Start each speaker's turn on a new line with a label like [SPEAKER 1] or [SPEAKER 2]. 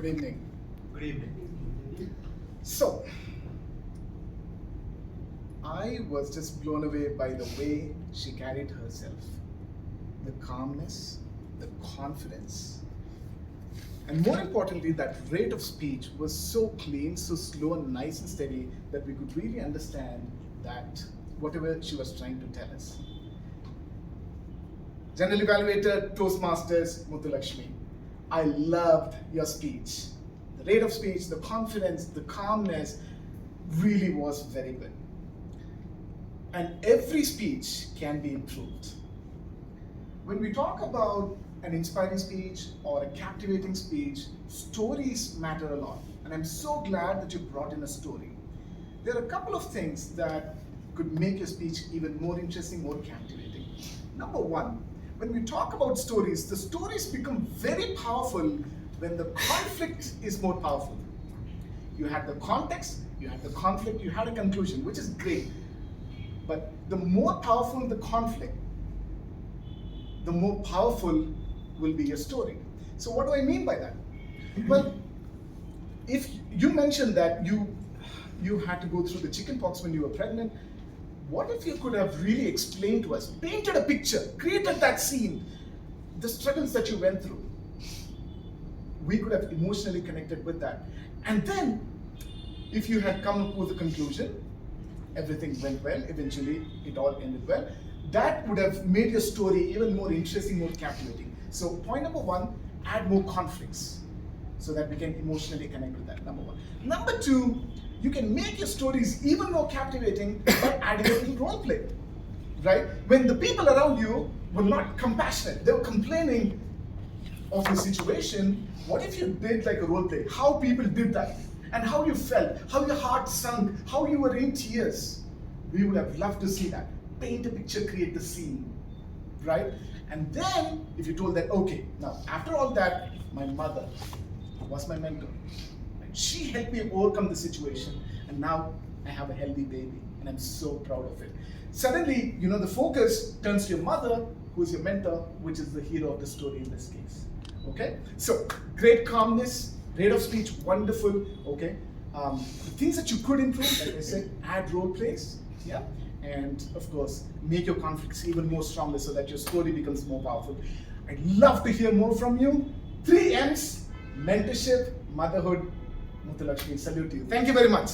[SPEAKER 1] Good evening.
[SPEAKER 2] Good evening.
[SPEAKER 1] So, I was just blown away by the way she carried herself. The calmness, the confidence, and more importantly, that rate of speech was so clean, so slow and nice and steady that we could really understand that whatever she was trying to tell us. General Evaluator, Toastmasters, Muthulakshmi, I loved your speech. The rate of speech, the confidence, the calmness really was very good. And every speech can be improved. When we talk about an inspiring speech or a captivating speech, stories matter a lot. And I'm so glad that you brought in a story. There are a couple of things that could make your speech even more interesting, more captivating. Number one, when we talk about stories, the stories become very powerful when the conflict is more powerful. You had the context, you had the conflict, you had a conclusion, which is great. But the more powerful the conflict, the more powerful will be your story. So what do I mean by that? Well, if you mentioned that you had to go through the chickenpox when you were pregnant, what if you could have really explained to us, painted a picture, created that scene, the struggles that you went through? We could have emotionally connected with that. And then, if you had come up with a conclusion, everything went well, eventually it all ended well, that would have made your story even more interesting, more captivating. So point number one, add more conflicts so that we can emotionally connect with that, number one. Number two, you can make your stories even more captivating by adding a little role play, right? When the people around you were not compassionate, they were complaining of the situation, what if you did like a role play? How people did that, and how you felt, how your heart sunk, how you were in tears. We would have loved to see that. Paint a picture, create the scene, right? And then, if you told that, okay, now after all that, my mother was my mentor. And she helped me overcome the situation, and now I have a healthy baby, and I'm so proud of it. Suddenly, the focus turns to your mother, who's your mentor, which is the hero of the story in this case. Okay? So, great calmness, rate of speech, wonderful. Okay? The things that you could improve, like I said, add role plays, yeah? And of course, make your conflicts even more stronger so that your story becomes more powerful. I'd love to hear more from you. 3 M's, mentorship, motherhood, Muthulakshmi, salute to you. Thank you very much.